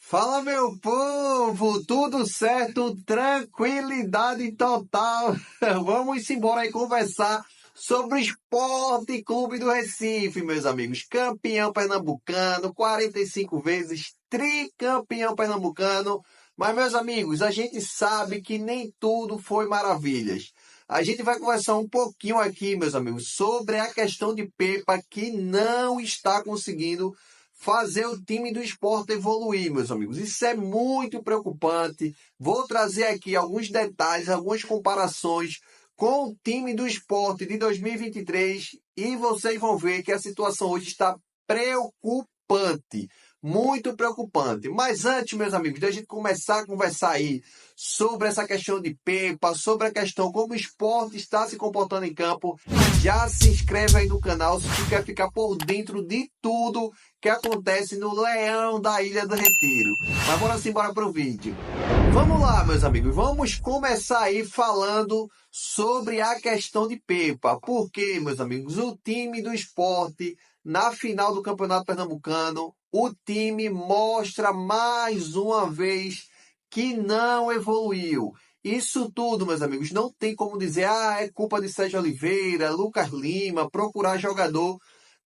Fala, meu povo, tudo certo? Tranquilidade total. Vamos embora aí conversar sobre o Esporte Clube do Recife, meus amigos. Campeão pernambucano, 45 vezes, tricampeão pernambucano. Mas, meus amigos, a gente sabe que nem tudo foi maravilhas. A gente vai conversar um pouquinho aqui, meus amigos, sobre a questão de Pepa, que não está conseguindo fazer o time do Sport evoluir, meus amigos. Isso é muito preocupante. Vou trazer aqui alguns detalhes, algumas comparações com o time do Sport de 2023 e vocês vão ver que a situação hoje está preocupante. Muito preocupante. Mas antes, meus amigos, da gente começar a conversar aí sobre essa questão de Pepa, sobre a questão como o esporte está se comportando em campo, já se inscreve aí no canal se tu quer ficar por dentro de tudo que acontece no Leão da Ilha do Retiro. Mas bora sim, bora pro vídeo. Vamos lá, meus amigos, vamos começar aí falando sobre a questão de Pepa. Porque, meus amigos, o time do esporte, na final do Campeonato Pernambucano, o time mostra mais uma vez que não evoluiu. Isso tudo, meus amigos, não tem como dizer, é culpa de Sérgio Oliveira, Lucas Lima, procurar jogador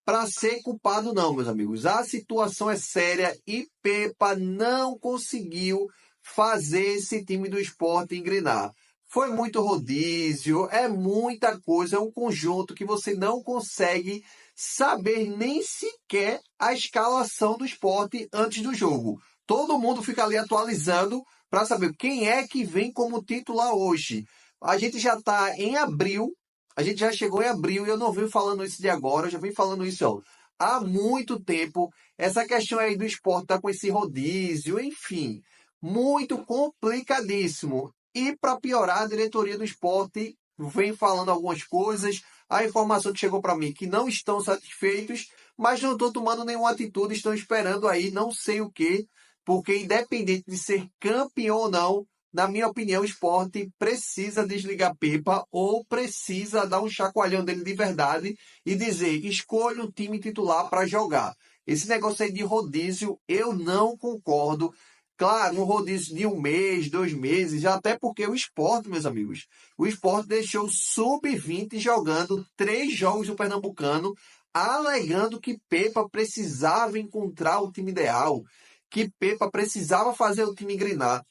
para ser culpado, não, meus amigos. A situação é séria e Pepa não conseguiu fazer esse time do esporte engrenar. Foi muito rodízio, é muita coisa, é um conjunto que você não consegue saber nem sequer a escalação do esporte antes do jogo. Todo mundo fica ali atualizando para saber quem é que vem como titular hoje. A gente já está em abril, a gente já chegou em abril e eu não venho falando isso de agora, eu já venho falando isso há muito tempo. Essa questão aí do esporte tá com esse rodízio, enfim, muito complicadíssimo. E para piorar, a diretoria do esporte vem falando algumas coisas. A informação que chegou para mim é que não estão satisfeitos, mas não estão tomando nenhuma atitude, estão esperando aí não sei o que, porque independente de ser campeão ou não, na minha opinião, o esporte precisa desligar Pepa ou precisa dar um chacoalhão dele de verdade e dizer, escolha o time titular para jogar. Esse negócio aí de rodízio, eu não concordo. Claro, um rodízio de 1 mês, 2 meses, até porque o esporte, meus amigos, o esporte deixou o sub-20 jogando 3 jogos do Pernambucano, alegando que Pepa precisava encontrar o time ideal, que Pepa precisava fazer o time engrenar.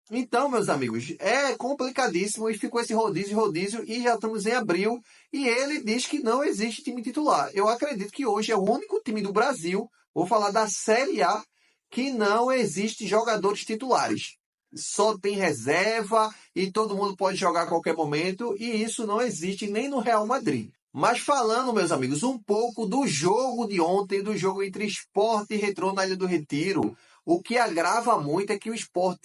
Então, meus amigos, é complicadíssimo e ficou esse rodízio e já estamos em abril e ele diz que não existe time titular. Eu acredito que hoje é o único time do Brasil, vou falar da Série A, que não existe jogadores titulares. Só tem reserva e todo mundo pode jogar a qualquer momento e isso não existe nem no Real Madrid. Mas falando, meus amigos, um pouco do jogo de ontem, do jogo entre Sport e Retrô na Ilha do Retiro, o que agrava muito é que o Sport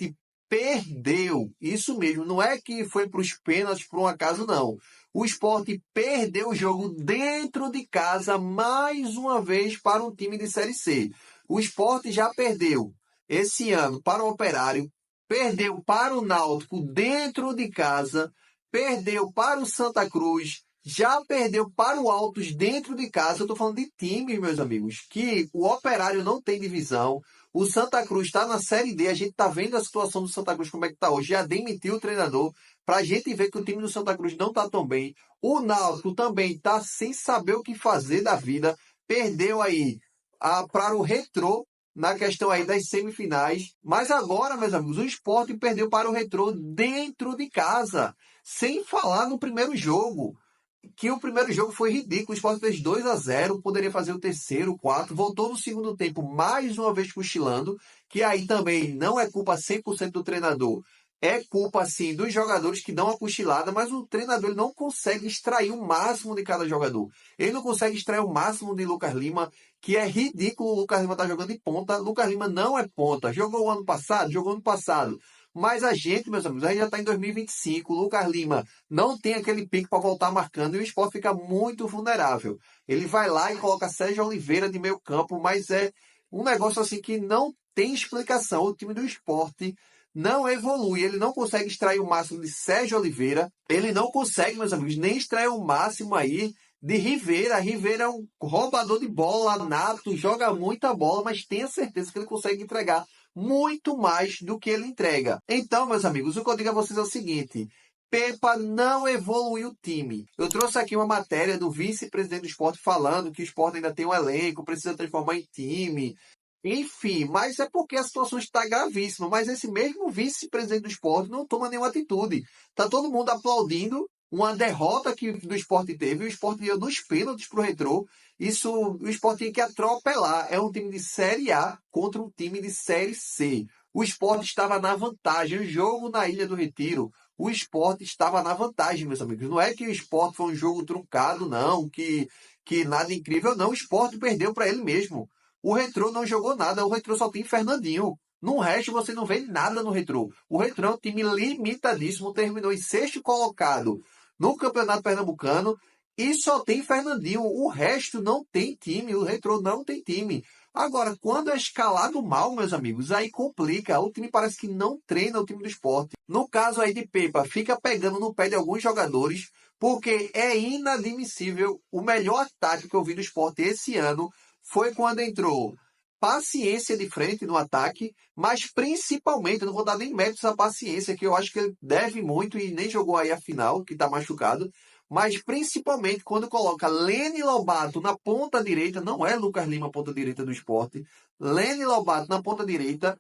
perdeu. Isso mesmo, não é que foi para os pênaltis por um acaso, não. O Sport perdeu o jogo dentro de casa mais uma vez para um time de Série C. O Sport já perdeu esse ano para o Operário, perdeu para o Náutico dentro de casa, perdeu para o Santa Cruz, já perdeu para o Altos dentro de casa. Eu estou falando de times, meus amigos, que o Operário não tem divisão. O Santa Cruz está na Série D. A gente está vendo a situação do Santa Cruz, como é que está hoje. Já demitiu o treinador para a gente ver que o time do Santa Cruz não está tão bem. O Náutico também está sem saber o que fazer da vida. Perdeu aí para o Retrô na questão aí das semifinais. Mas agora, meus amigos, o Sport perdeu para o Retrô dentro de casa. Sem falar no primeiro jogo, que o primeiro jogo foi ridículo. O Sport fez 2-0, poderia fazer o terceiro, o quarto, voltou no segundo tempo mais uma vez cochilando, que aí também não é culpa 100% do treinador, é culpa sim dos jogadores que dão uma cochilada, mas o treinador ele não consegue extrair o máximo de cada jogador. Ele não consegue extrair o máximo de Lucas Lima, que é ridículo. O Lucas Lima tá jogando de ponta. Lucas Lima não é ponta. Jogou ano passado. Mas a gente, meus amigos, a gente já está em 2025. O Lucas Lima não tem aquele pique para voltar marcando e o Sport fica muito vulnerável. Ele vai lá e coloca Sérgio Oliveira de meio campo, mas é um negócio assim que não tem explicação. O time do Sport não evolui, ele não consegue extrair o máximo de Sérgio Oliveira, ele não consegue, meus amigos, nem extrair o máximo aí de Rivera. Rivera é um roubador de bola nato, joga muita bola, mas tenha certeza que ele consegue entregar muito mais do que ele entrega. Então, meus amigos, o que eu digo a vocês é o seguinte: Pepa não evoluiu o time. Eu trouxe aqui uma matéria do vice-presidente do Sport falando que o Sport ainda tem um elenco, precisa transformar em time. Enfim, mas é porque a situação está gravíssima. Mas esse mesmo vice-presidente do Sport não toma nenhuma atitude. Tá todo mundo aplaudindo uma derrota que do Sport teve. O Sport ia nos pênaltis pro Retrô. Isso, o Sport tinha que atropelar. É um time de Série A contra um time de Série C. O Sport estava na vantagem. O jogo na Ilha do Retiro, o Sport estava na vantagem, meus amigos. Não é que o Sport foi um jogo truncado, não, que nada incrível, não. O Sport perdeu para ele mesmo. O Retrô não jogou nada, o Retrô só tem Fernandinho. No resto, você não vê nada no Retrô. O Retrô é um time limitadíssimo, terminou em sexto colocado no Campeonato Pernambucano e só tem Fernandinho. O resto não tem time, o Retrô não tem time. Agora, quando é escalado mal, meus amigos, aí complica. O time parece que não treina o time do Sport. No caso aí de Pepa, fica pegando no pé de alguns jogadores, porque é inadmissível. O melhor ataque que eu vi do Sport esse ano foi quando entrou paciência de frente no ataque, mas principalmente, eu não vou dar nem méritos à paciência, que eu acho que ele deve muito e nem jogou aí a final, que está machucado, mas principalmente quando coloca Lene Lobato na ponta direita, não é Lucas Lima ponta direita do Sport, Lene Lobato na ponta direita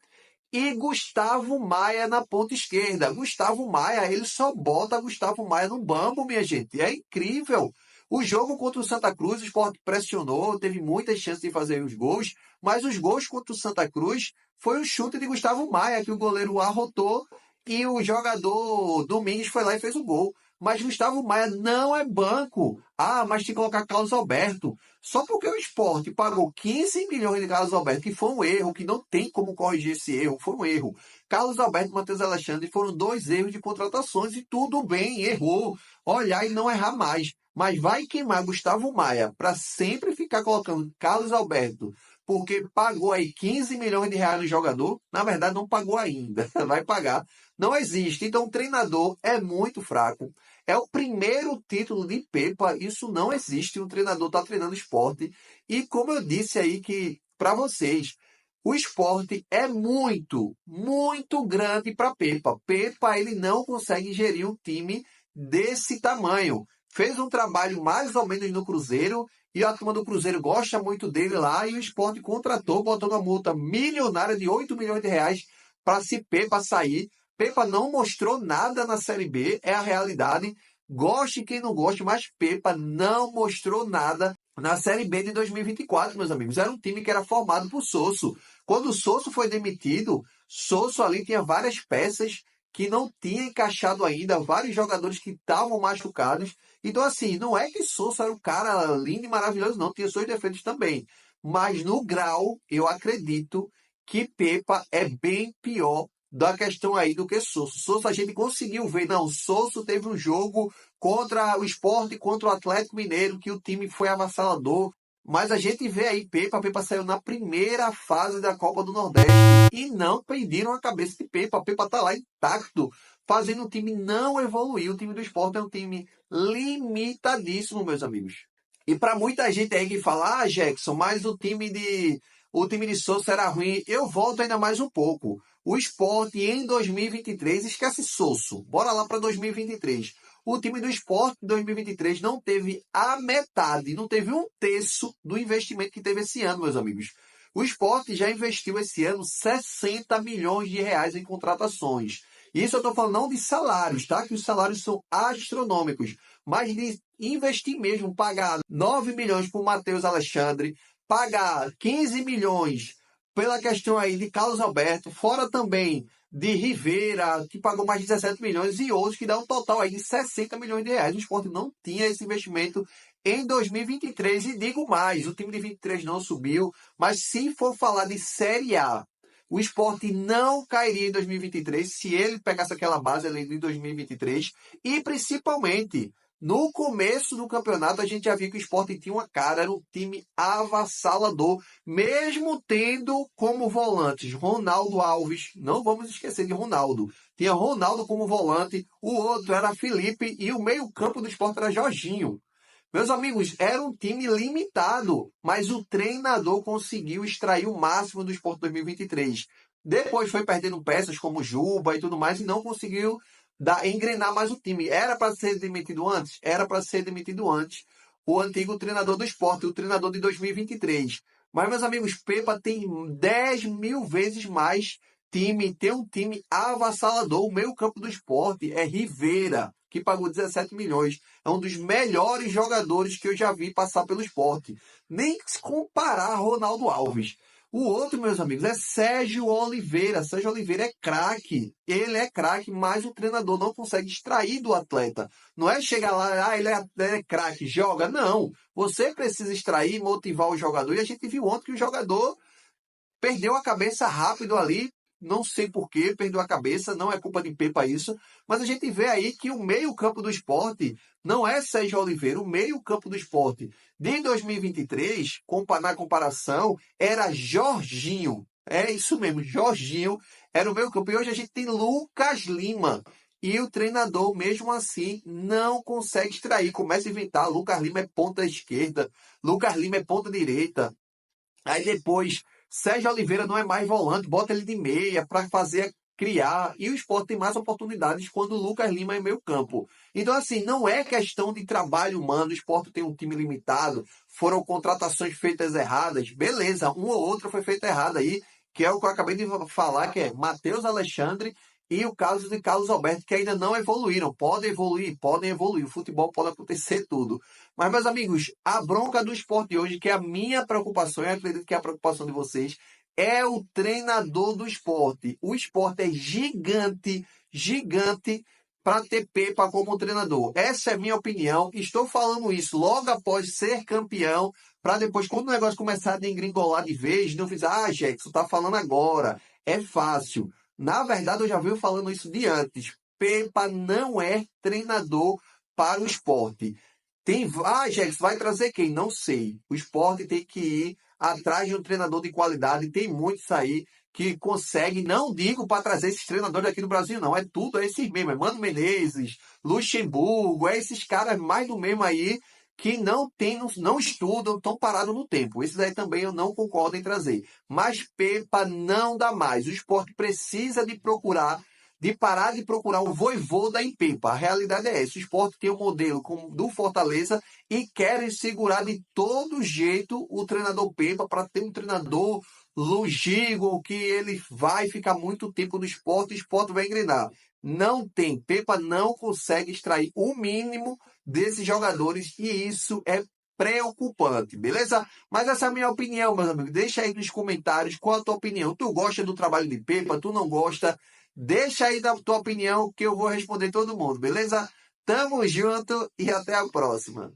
e Gustavo Maia na ponta esquerda. Gustavo Maia, ele só bota Gustavo Maia no bambo, minha gente. É incrível. O jogo contra o Santa Cruz, o Sport pressionou, teve muitas chances de fazer os gols, mas os gols contra o Santa Cruz foi um chute de Gustavo Maia, que o goleiro arrotou e o jogador Domingues foi lá e fez o gol. Mas Gustavo Maia não é banco. Ah, mas tem que colocar Carlos Alberto. Só porque o Sport pagou 15 milhões de Carlos Alberto, que foi um erro, que não tem como corrigir esse erro, foi um erro. Carlos Alberto e Matheus Alexandre foram dois erros de contratações e tudo bem, errou. Olhar e não errar mais. Mas vai queimar Gustavo Maia para sempre ficar colocando Carlos Alberto, porque pagou aí 15 milhões de reais no jogador. Na verdade, não pagou ainda. Vai pagar. Não existe. Então, o treinador é muito fraco. É o primeiro título de Pepa. Isso não existe. O treinador está treinando esporte. E como eu disse aí que para vocês, o esporte é muito, muito grande para Pepa. Pepa, ele não consegue gerir um time desse tamanho. Fez um trabalho mais ou menos no Cruzeiro e a turma do Cruzeiro gosta muito dele lá e o Sport contratou, botou uma multa milionária de 8 milhões de reais para se Pepa sair. Pepa não mostrou nada na Série B, é a realidade. Goste quem não goste, mas Pepa não mostrou nada na Série B de 2024, meus amigos. Era um time que era formado por Sosso. Quando o Sosso foi demitido, Sosso ali tinha várias peças que não tinha encaixado ainda, vários jogadores que estavam machucados. Então, assim, não é que Sosso era um cara lindo e maravilhoso, não. Tinha seus defeitos também. Mas no grau, eu acredito que Pepa é bem pior da questão aí do que Sosso. Sosso a gente conseguiu ver. Não, Sosso teve um jogo contra o Sport, contra o Atlético Mineiro, que o time foi avassalador. Mas a gente vê aí Pepa saiu na primeira fase da Copa do Nordeste e não pediram a cabeça de Pepa. Pepa tá lá intacto, fazendo o time não evoluir. O time do Sport é um time limitadíssimo, meus amigos. E para muita gente aí que fala, ah, Jackson, mas o time de Souza era ruim. Eu volto ainda mais um pouco. O Sport em 2023, esquece Sosso. Bora lá para 2023. O time do Sport em 2023 não teve a metade, não teve um terço do investimento que teve esse ano, meus amigos. O Sport já investiu esse ano 60 milhões de reais em contratações. Isso eu estou falando não de salários, tá? Que os salários são astronômicos. Mas de investir mesmo, pagar 9 milhões para o Matheus Alexandre, pagar 15 milhões pela questão aí de Carlos Alberto, fora também de Rivera, que pagou mais de 17 milhões, e outros que dá um total aí de 60 milhões de reais. O Sport não tinha esse investimento em 2023, e digo mais, o time de 23 não subiu, mas se for falar de Série A, o Sport não cairia em 2023 se ele pegasse aquela base ali de 2023, e principalmente no começo do campeonato, a gente já viu que o Sport tinha uma cara, era um time avassalador, mesmo tendo como volantes Ronaldo Alves, não vamos esquecer de Ronaldo. Tinha Ronaldo como volante, o outro era Felipe e o meio-campo do Sport era Jorginho. Meus amigos, era um time limitado, mas o treinador conseguiu extrair o máximo do Sport 2023. Depois foi perdendo peças como Juba e tudo mais e não conseguiu engrenar mais o time. Era para ser demitido antes? Era para ser demitido antes. O antigo treinador do Sport, o treinador de 2023. Mas, meus amigos, Pepa tem 10 mil vezes mais time, tem um time avassalador. O meio campo do Sport é Rivera, que pagou 17 milhões. É um dos melhores jogadores que eu já vi passar pelo Sport. Nem se comparar a Ronaldo Alves. O outro, meus amigos, é Sérgio Oliveira. Sérgio Oliveira é craque. Ele é craque, mas o treinador não consegue extrair do atleta. Não é chegar lá, ele é craque, joga. Não. Você precisa extrair, motivar o jogador. E a gente viu ontem que o jogador perdeu a cabeça rápido ali. Não sei por que perdeu a cabeça, não é culpa de Pepa isso, mas a gente vê aí que o meio-campo do Sport não é Sérgio Oliveira, o meio-campo do Sport de 2023, na comparação, era Jorginho. É isso mesmo, Jorginho era o meio-campo. E hoje a gente tem Lucas Lima. E o treinador, mesmo assim, não consegue extrair. Começa a inventar. Lucas Lima é ponta esquerda, Lucas Lima é ponta direita. Aí depois, Sérgio Oliveira não é mais volante, bota ele de meia para fazer criar. E o Sport tem mais oportunidades quando o Lucas Lima é meio campo. Então, assim, não é questão de trabalho humano. O Sport tem um time limitado, foram contratações feitas erradas. Beleza, uma ou outra foi feita errada aí, que é o que eu acabei de falar, que é Matheus Alexandre e o caso de Carlos Alberto, que ainda não evoluíram. Podem evoluir, podem evoluir. O futebol pode acontecer tudo. Mas, meus amigos, a bronca do Sport de hoje, que é a minha preocupação, e acredito que é a preocupação de vocês, é o treinador do Sport. O Sport é gigante, gigante para ter Pepa como treinador. Essa é a minha opinião. Estou falando isso logo após ser campeão, para depois, quando o negócio começar a degringolar de vez, não fizer, Jackson, tá falando agora. É fácil. Na verdade, eu já venho falando isso de antes. Pepa não é treinador para o Sport. Jackson, vai trazer quem? Não sei. O Sport tem que ir atrás de um treinador de qualidade. Tem muitos aí que conseguem. Não digo para trazer esses treinadores aqui do Brasil, não. É tudo, é esses mesmos. É Mano Menezes, Luxemburgo, é esses caras mais do mesmo aí que não estudam, estão parados no tempo. Esses aí também eu não concordo em trazer. Mas Pepa não dá mais. O Sport precisa de parar de procurar o Vojvoda em Pepa. A realidade é essa. O Sport tem um modelo como do Fortaleza e querem segurar de todo jeito o treinador Pepa para ter um treinador longínquo que ele vai ficar muito tempo no Sport e o Sport vai engrenar. Não tem. Pepa não consegue extrair o mínimo desses jogadores e isso é preocupante, beleza? Mas essa é a minha opinião, meus amigos. Deixa aí nos comentários qual a tua opinião. Tu gosta do trabalho de Pepa? Tu não gosta? Deixa aí da tua opinião que eu vou responder todo mundo, beleza? Tamo junto e até a próxima.